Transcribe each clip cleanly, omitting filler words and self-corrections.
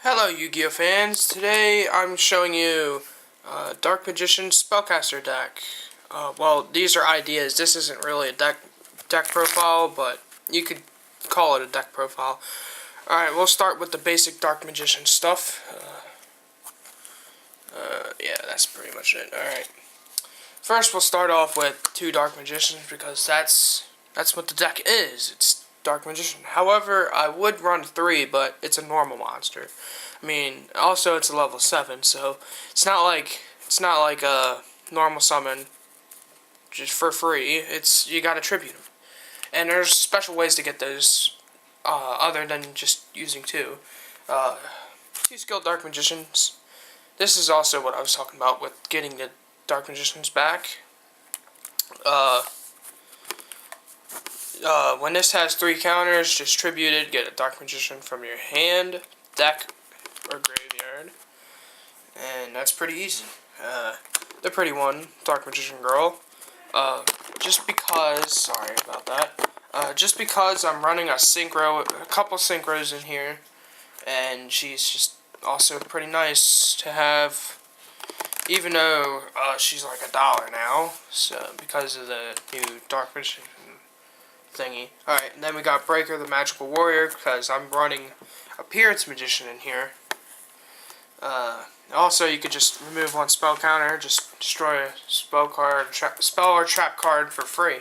Hello Yu-Gi-Oh fans, today I'm showing you Dark Magician Spellcaster deck. Well, these are ideas. This isn't really a deck profile, but you could call it a deck profile. Alright, we'll start with the basic Dark Magician stuff. Yeah, that's pretty much it. Alright. First, we'll start off with 2 Dark Magicians because that's what the deck is. It's Dark Magician. However, I would run 3, but it's a normal monster. I mean, also it's a level 7, so it's not like a normal summon just for free. You gotta tribute them, and there's special ways to get those other than just using 2. 2 skilled Dark Magicians. This is also what I was talking about with getting the Dark Magicians back. When this has 3 counters, just tribute it, get a Dark Magician from your hand, deck, or graveyard. And that's pretty easy. The pretty one, Dark Magician Girl. Just because, sorry about that. Just because I'm running a couple synchros in here, and she's just also pretty nice to have, even though she's like $1 now, so because of the new Dark Magician thingy. Alright, and then we got Breaker the Magical Warrior, because I'm running Appearance Magician in here. Also, you could just remove 1 spell counter, just destroy a spell or trap card for free.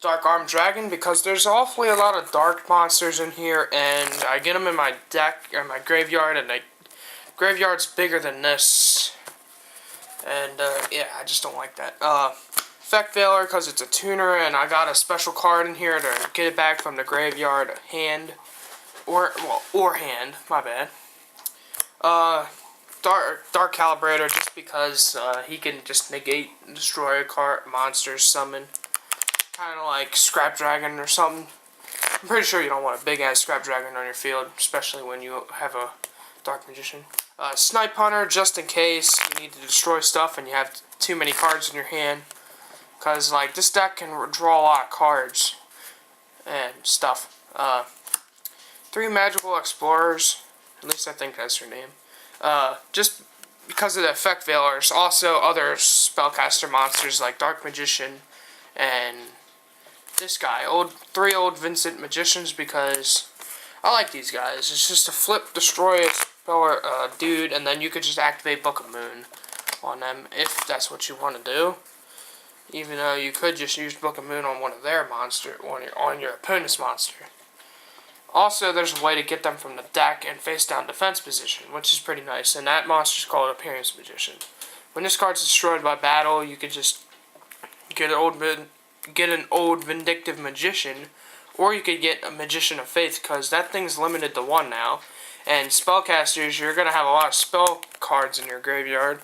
Dark Armed Dragon, because there's awfully a lot of dark monsters in here, and I get them in my deck, or my graveyard, and the graveyard's bigger than this. And, yeah, I just don't like that. Effect Veiler, because it's a tuner, and I got a special card in here to get it back from the graveyard hand. Or hand, my bad. Dark Calibrator, just because he can just negate and destroy a monster summon. Kind of like Scrap Dragon or something. I'm pretty sure you don't want a big ass Scrap Dragon on your field, especially when you have a Dark Magician. Snipe Hunter, just in case you need to destroy stuff and you have too many cards in your hand. Because, like, this deck can draw a lot of cards and stuff. 3 Magical Explorers, at least I think that's her name. Just because of the effect veilers. Also, other spellcaster monsters like Dark Magician and this guy. 3 old Vincent Magicians, because I like these guys. It's just a flip, destroy a speller dude, and then you could just activate Book of Moon on them if that's what you want to do. Even though you could just use Book of Moon on one of their monsters, on your opponent's monster. Also, there's a way to get them from the deck and face down defense position, which is pretty nice, and that monster's called Appearance Magician. When this card's destroyed by battle, you could just get an old Vindictive Magician, or you could get a Magician of Faith, because that thing's limited to 1 now. And spellcasters, you're going to have a lot of spell cards in your graveyard,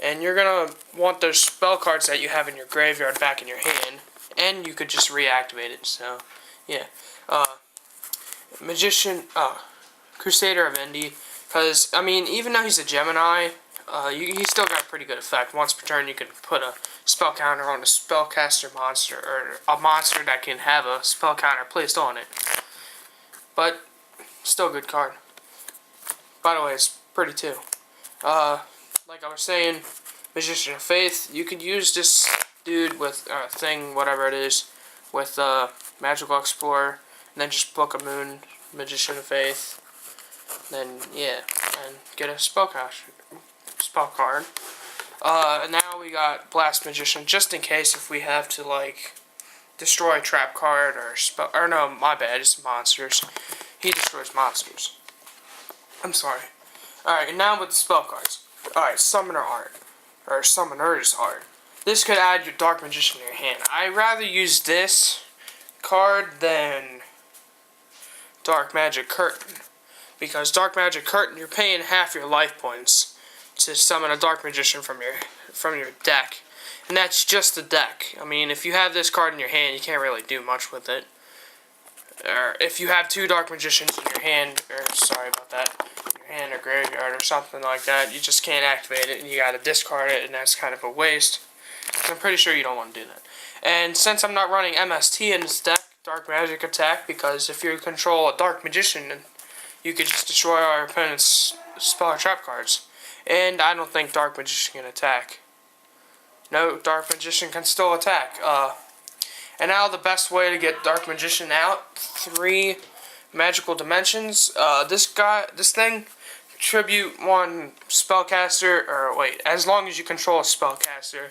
and you're going to want those spell cards that you have in your graveyard back in your hand, and you could just reactivate it, so, yeah. Magician, Crusader of Indy, because, I mean, even though he's a Gemini, he still got a pretty good effect. Once per turn, you can put a spell counter on a spellcaster monster, or a monster that can have a spell counter placed on it. But, still a good card. By the way, it's pretty too. Like I was saying, Magician of Faith, you could use this dude with whatever it is, with Magical Explorer, and then just Book of Moon, Magician of Faith, then, yeah, and get a spell card. And now we got Blast Magician, just in case if we have to, like, destroy a trap card, or no, my bad, it's monsters. He destroys monsters. I'm sorry. Alright, and now with the spell cards. Alright, Summoner Art, or Summoner's Art. This could add your Dark Magician to your hand. I'd rather use this card than Dark Magic Curtain, because Dark Magic Curtain, you're paying half your life points to summon a Dark Magician from your deck, and that's just the deck. I mean, if you have this card in your hand, you can't really do much with it. Or if you have 2 Dark Magicians in your hand, or sorry about that, in your hand or graveyard or something like that, you just can't activate it, and you gotta discard it, and that's kind of a waste. I'm pretty sure you don't want to do that. And since I'm not running MST in this deck, Dark Magic Attack, because if you control a Dark Magician, you could just destroy our opponent's spell or trap cards. And I don't think Dark Magician can attack. No, Dark Magician can still attack. And now the best way to get Dark Magician out, 3 magical dimensions. This thing, tribute 1 spellcaster, or wait, as long as you control a spellcaster,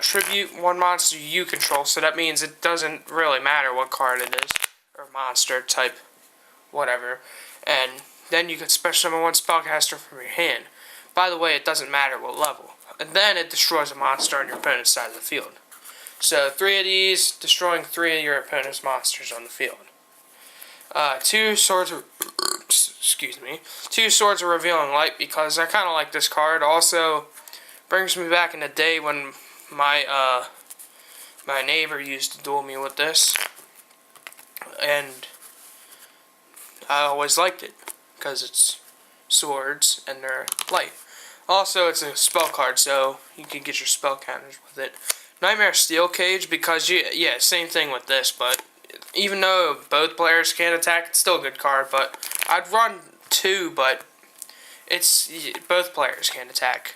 tribute 1 monster you control, so that means it doesn't really matter what card it is, or monster type, whatever, and then you can special summon 1 spellcaster from your hand. By the way, it doesn't matter what level, and then it destroys a monster on your opponent's side of the field. So 3 of these, destroying 3 of your opponent's monsters on the field. 2 swords of, excuse me, 2 swords of revealing light, because I kind of like this card. Also brings me back in the day when my my neighbor used to duel me with this, and I always liked it because it's swords and they're light. Also, it's a spell card, so you can get your spell counters with it. Nightmare Steel Cage, because same thing with this, but even though both players can attack, it's still a good card, but I'd run 2, but both players can attack.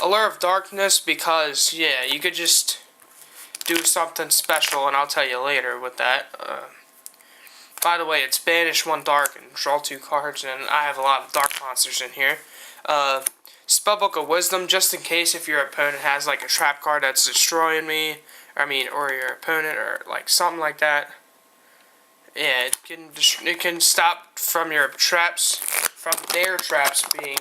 Allure of Darkness, because, you could just do something special, and I'll tell you later with that. By the way, it's banish 1 dark and draw 2 cards, and I have a lot of dark monsters in here. Spellbook of Wisdom, just in case if your opponent has like a trap card that's destroying me, or your opponent, or like something like that. Yeah, it can stop from your traps, from their traps being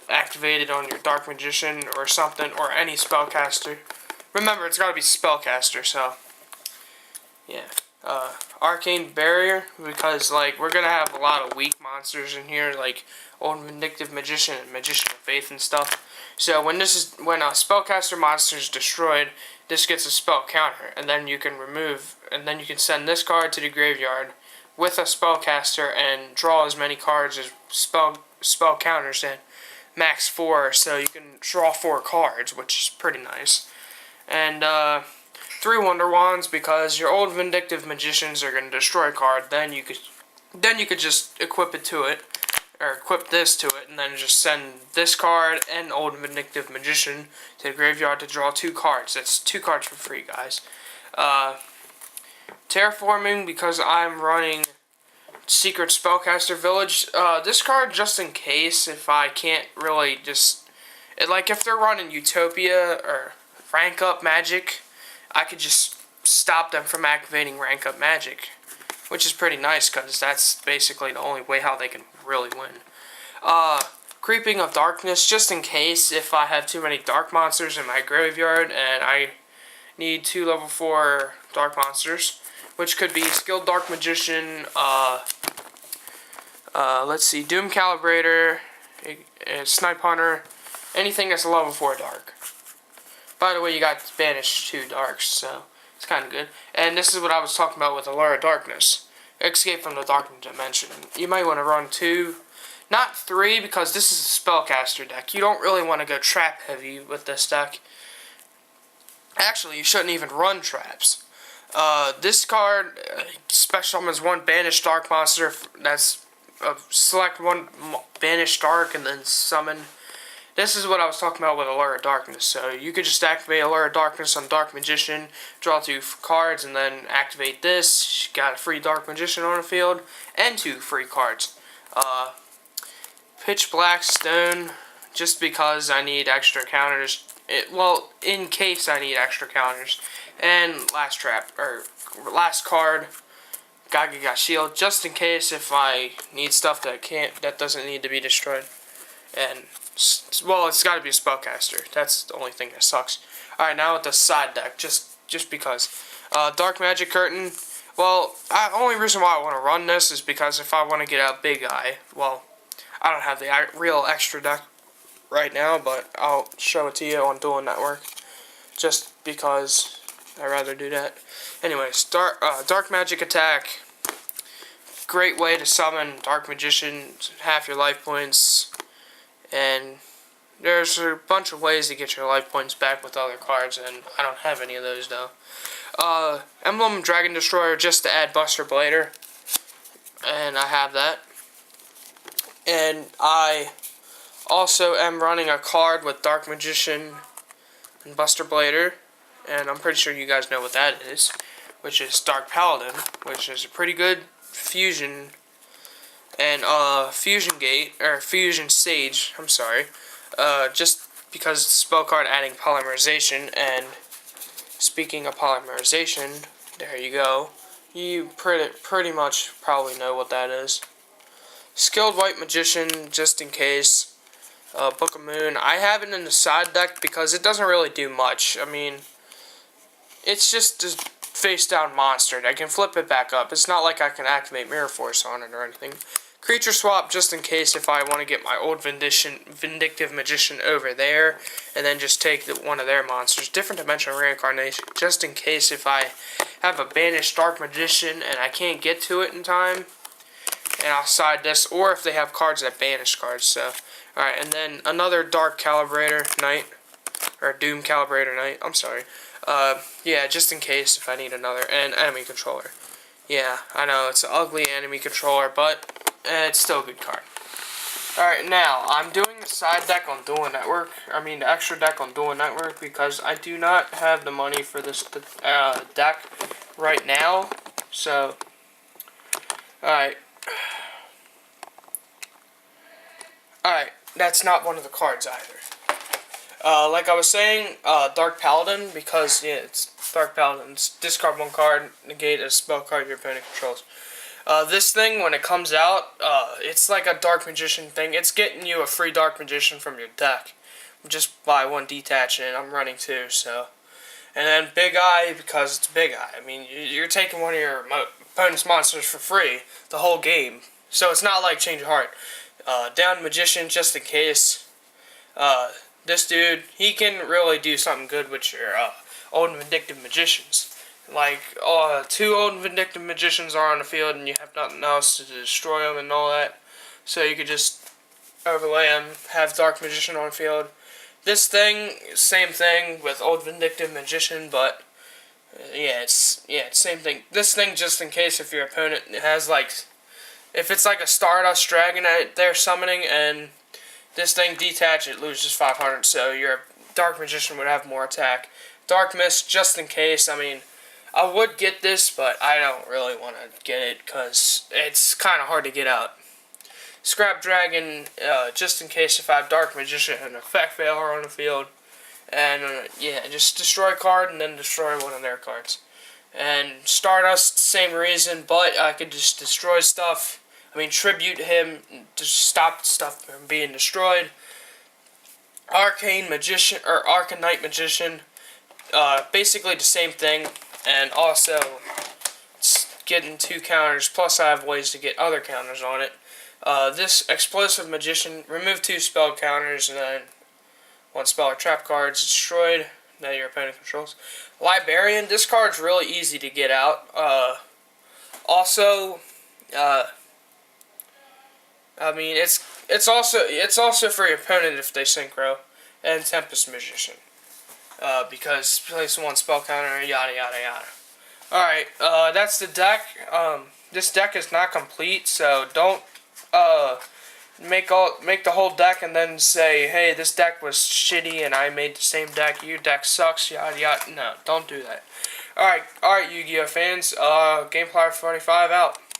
activated on your Dark Magician or something, or any spellcaster. Remember, it's got to be spellcaster. So yeah. Arcane Barrier, because like we're gonna have a lot of weak monsters in here, like Old Vindictive Magician and Magician of Faith and stuff. So when a spellcaster monster is destroyed, this gets a spell counter, and then you can send this card to the graveyard with a spellcaster and draw as many cards as spell counters at max 4, so you can draw 4 cards, which is pretty nice. And 3 Wonder Wands, because your Old Vindictive Magicians are going to destroy a card, then you could just equip it to it, or equip this to it, and then just send this card and Old Vindictive Magician to the graveyard to draw 2 cards. That's 2 cards for free, guys. Terraforming, because I'm running Secret Spellcaster Village. This card, just in case, if I can't really if they're running Utopia or Rank Up Magic, I could just stop them from activating Rank Up Magic, which is pretty nice, because that's basically the only way how they can really win. Creeping of Darkness, just in case if I have too many dark monsters in my graveyard and I need 2 level 4 dark monsters, which could be Skilled Dark Magician, let's see, Doom Calibrator, Snipe Hunter, anything that's a level 4 dark. By the way, you got banished 2 darks, so it's kind of good. And this is what I was talking about with Allure of Darkness. Escape from the Dark Dimension. You might want to run 2, not 3, because this is a spellcaster deck. You don't really want to go trap heavy with this deck. Actually, you shouldn't even run traps. This card special summons 1 banished dark monster. That's select 1 banished dark and then summon. This is what I was talking about with Allure of Darkness. So you could just activate Allure of Darkness on Dark Magician, draw 2 cards, and then activate this. You got a free Dark Magician on the field, and 2 free cards. Pitch Black Stone, just because I need extra counters. In case I need extra counters. And last card, Gaga Shield, just in case if I need stuff that doesn't need to be destroyed. And well, it's got to be a spellcaster. That's the only thing that sucks. Alright, now with the side deck, just because. Dark Magic Curtain. Well, only reason why I want to run this is because if I want to get out Big Eye, well, I don't have the real extra deck right now, but I'll show it to you on Duel Network, just because I'd rather do that. Anyways, Dark Magic Attack. Great way to summon Dark Magician, half your life points. And there's a bunch of ways to get your life points back with other cards, and I don't have any of those though. Emblem Dragon Destroyer, just to add Buster Blader. and I have that. And I also am running a card with Dark Magician and Buster Blader, and I'm pretty sure you guys know what that is, which is Dark Paladin, which is a pretty good fusion and fusion gate or fusion sage. I'm sorry, just because it's a spell card adding polymerization. And speaking of polymerization, there you go. You pretty much probably know what that is. Skilled White Magician, just in case. Book of Moon. I have it in the side deck because it doesn't really do much. I mean, it's just a face down monster. I can flip it back up. It's not like I can activate Mirror Force on it or anything. Creature Swap, just in case if I want to get my old Vindictive Magician over there, and then just take one of their monsters. Different Dimensional Reincarnation, just in case if I have a banished Dark Magician and I can't get to it in time, and I'll side this, or if they have cards that banish cards. So, alright, and then another Dark Calibrator Knight, or Doom Calibrator Knight, I'm sorry. Yeah, just in case if I need another, and enemy controller. Yeah, I know, it's an ugly enemy controller, but it's still a good card. Alright, now, I'm doing the side deck on Duel Network, the extra deck on Duel Network, because I do not have the money for this deck right now, so, alright. Alright, that's not one of the cards either. Like I was saying, Dark Paladin, because, yeah, it's Dark Paladin. It's discard one card, negate a spell card your opponent controls. This thing, when it comes out, it's like a Dark Magician thing. It's getting you a free Dark Magician from your deck. Just buy one detach, and I'm running two, so. And then Big Eye, because it's Big Eye. I mean, you're taking one of your opponent's monsters for free the whole game. So it's not like Change of Heart. Down Magician, just in case. This dude, he can really do something good with your old Vindictive Magicians. Like, two old Vindictive Magicians are on the field and you have nothing else to destroy them and all that. So you could just overlay them, have Dark Magician on the field. This thing, same thing with old Vindictive Magician, but it's same thing. This thing, just in case if your opponent has if it's like a Stardust Dragon that they're summoning and this thing detach, it loses 500, so your Dark Magician would have more attack. Dark Mist, just in case. I mean, I would get this, but I don't really want to get it because it's kind of hard to get out. Scrap Dragon, just in case if I have Dark Magician and Effect Failure on the field. And, yeah, just destroy a card and then destroy one of their cards. And Stardust, same reason, but I could just destroy stuff. Tribute him to stop stuff from being destroyed. Arcane Magician, or Arcanite Magician, basically the same thing, and also it's getting 2 counters, plus I have ways to get other counters on it. This Explosive Magician, remove 2 spell counters, and then 1 spell or trap card is destroyed, that your opponent controls. Librarian, this card's really easy to get out. It's also for your opponent if they synchro, and Tempest Magician, because place 1 spell counter, yada yada yada. Alright, that's the deck. This deck is not complete, so don't make the whole deck and then say, hey, this deck was shitty and I made the same deck, your deck sucks, yada yada. No, don't do that. Alright, Yu-Gi-Oh fans, Gameplayer 45 out.